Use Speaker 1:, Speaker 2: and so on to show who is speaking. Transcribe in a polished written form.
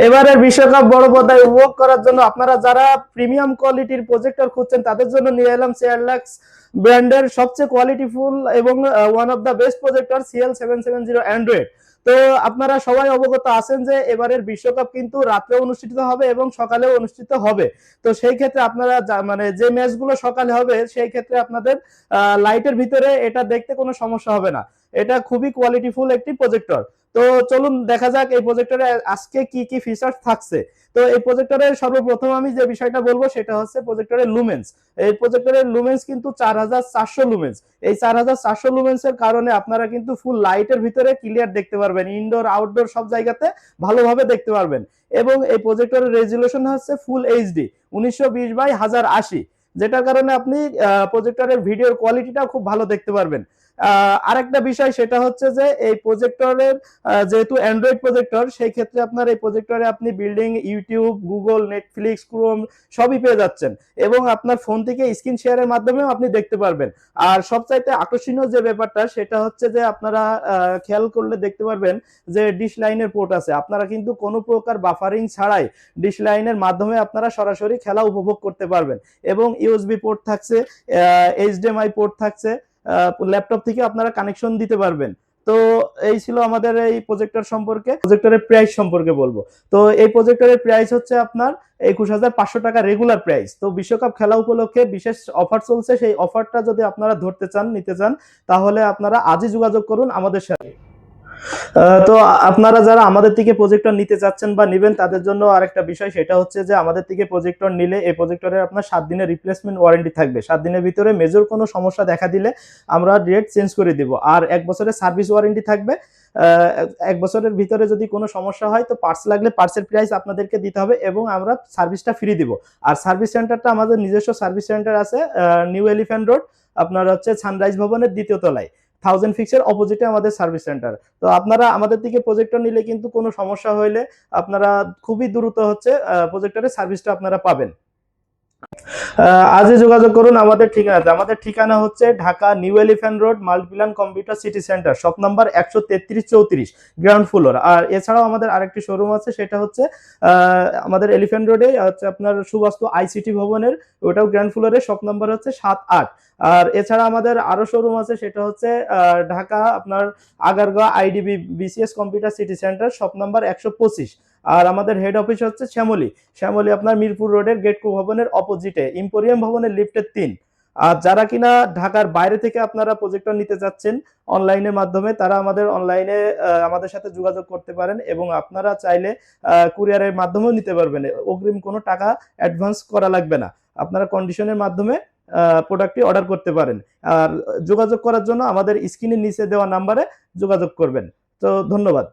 Speaker 1: এবারের বিশ্বকাপ বড় পর্দায় উপভোগ করার জন্য আপনারা যারা প্রিমিয়াম কোয়ালিটির প্রজেক্টর খুঁজছেন তাদের জন্য নিয়ে এলাম চেয়ারলাক্স ব্র্যান্ডের সবচেয়ে কোয়ালিটিফুল এবং one of the best projector CL770 Android. তো আপনারা সবাই অবগত আছেন যে এবারের বিশ্বকাপ কিন্তু রাত্রে অনুষ্ঠিত হবে এবং সকালেও অনুষ্ঠিত হবে। তো সেই ক্ষেত্রে আপনারা মানে যে ম্যাচগুলো সকালে হবে সেই ক্ষেত্রে আপনাদের লাইটের ভিতরে এটা দেখতে কোনো সমস্যা হবে না। এটা খুবই কোয়ালিটিফুল একটি প্রজেক্টর। তো চলুন দেখা যাক এই প্রজেক্টরে আজকে কি কি ফিচার থাকছে। তো এই প্রজেক্টরের সর্বপ্রথম আমি যে বিষয়টা বলবো সেটা হচ্ছে প্রজেক্টরের লুমেন্স। এই প্রজেক্টরের লুমেন্স কিন্তু 4400 লুমেন্স। এই 4400 লুমেন্সের কারণে আপনারা কিন্তু ফুল লাইটের ভিতরে ক্লিয়ার দেখতে পারবেন, ইনডোর আউটডোর সব জায়গাতে ভালোভাবে দেখতে পারবেন। এবং এই প্রজেক্টরের রেজুলেশন হচ্ছে ফুল এইচডি 1920x1080, যেটার কারণে আপনি প্রজেক্টরের ভিডিওর কোয়ালিটিটা খুব ভালো দেখতে পারবেন। আরেকটা বিষয় সেটা হচ্ছে যে এই প্রজেক্টরের যেহেতু অ্যান্ড্রয়েড প্রজেক্টর, সেই ক্ষেত্রে আপনার এই প্রজেক্টরে আপনি building, YouTube, Google, Netflix, Chrome সবই পেয়ে যাচ্ছেন এবং আপনার ফোন থেকে স্ক্রিন শেয়ারের মাধ্যমেও আপনি দেখতে পারবেন। আর সবচাইতে আকর্ষণীয় যে ব্যাপারটা সেটা হচ্ছে যে আপনারা খেয়াল করলে দেখতে পারবেন যে ডিশ লাইনের পোর্ট আছে। আপনারা কিন্তু কোনো প্রকার বাফারিং ছাড়াই ডিশ লাইনের মাধ্যমে আপনারা সরাসরি খেলা উপভোগ করতে পারবেন এবং ইউএসবি পোর্ট থাকছে, এইচডিএমআই পোর্ট থাকছে, ল্যাপটপ থেকে আপনারা কানেকশন দিতে পারবেন। তো এই ছিল আমাদের এই প্রজেক্টর সম্পর্কে। প্রজেক্টরের প্রাইস সম্পর্কে বলবো। তো এই প্রজেক্টরের প্রাইস হচ্ছে আপনার 21500 টাকা রেগুলার প্রাইস। তো বিশ্বকাপ খেলা উপলক্ষে বিশেষ অফার চলছে, সেই অফারটা যদি আপনারা ধরতে চান, নিতে চান, তাহলে আপনারা আজই যোগাযোগ করুন আমাদের সাথে। তো আপনারা যারা আমাদের থেকে প্রজেক্টর নিতে চাচ্ছেন বা নেবেন তাদের জন্য আরেকটা বিষয় সেটা হচ্ছে যে আমাদের থেকে প্রজেক্টর নিলে এই প্রজেক্টরের আপনার 7 দিনের রিপ্লেসমেন্ট ওয়ারেন্টি থাকবে। 7 দিনের ভিতরে মেজর কোনো সমস্যা দেখা দিলে আমরা ডিরেক্ট চেঞ্জ করে দিব। আর 1 বছরের সার্ভিস ওয়ারেন্টি থাকবে। 1 বছরের ভিতরে যদি কোনো সমস্যা হয় তো পার্টস লাগলে পার্টসের প্রাইস আপনাদেরকে দিতে হবে এবং আমরা সার্ভিসটা ফ্রি দিব। আর সার্ভিস সেন্টারটা আমাদের নিজস্ব সার্ভিস সেন্টার আছে নিউ এলিফ্যান্ট রোড, আপনার হচ্ছে সানরাইজ ভবনের 2য় তলায়, 1000 ফিক্সের অপোজিটে আমাদের সার্ভিস সেন্টার। তো আপনারা আমাদের থেকে প্রজেক্টর নিলে কিন্তু কোনো সমস্যা হইলে আপনারা খুবই দ্রুত হচ্ছে প্রজেক্টরের সার্ভিসটা আপনারা পাবেন। আজই যোগাযোগ করুন আমাদের ঠিকানাতে। আমাদের ঠিকানা হচ্ছে Dhaka new elephant road, multiplan computer city centre, shop number 133-34, ground floor. আর এছাড়াও আমাদের আরেকটি শোরুম আছে, সেটা হচ্ছে আমাদের এলিফ্যান্ট রোডে হচ্ছে আপনার সুবাস্তু আইসিটি ভবনের, ওটাও গ্রাউন্ড ফ্লোরে, শপ নাম্বার হচ্ছে 7-8। আর এছাড়া আমাদের আরো শোরুম আছে, সেটা হচ্ছে ঢাকা আপনার Agargaon IDB BCS computer city centre, shop number 125। আর আমাদের হেড অফিস হচ্ছে শ্যামলী আপনার মিরপুর রোডের গেটকো ভবনের অপোজিটে, ইম্পোরিয়াম ভবনের লিফটের 3। আর যারা কিনা ঢাকার বাইরে থেকে আপনারা প্রজেক্টর নিতে যাচ্ছেন অনলাইনের মাধ্যমে, তারা আমাদের অনলাইনে আমাদের সাথে যোগাযোগ করতে পারেন এবং আপনারা চাইলে কুরিয়ারের মাধ্যমেও নিতে পারবেন। অগ্রিম কোনো টাকা অ্যাডভান্স করা লাগবে না, আপনারা কন্ডিশনের মাধ্যমে প্রোডাক্টটি অর্ডার করতে পারেন। আর যোগাযোগ করার জন্য আমাদের স্ক্রিনের নিচে দেওয়া নাম্বারে যোগাযোগ করবেন। তো ধন্যবাদ।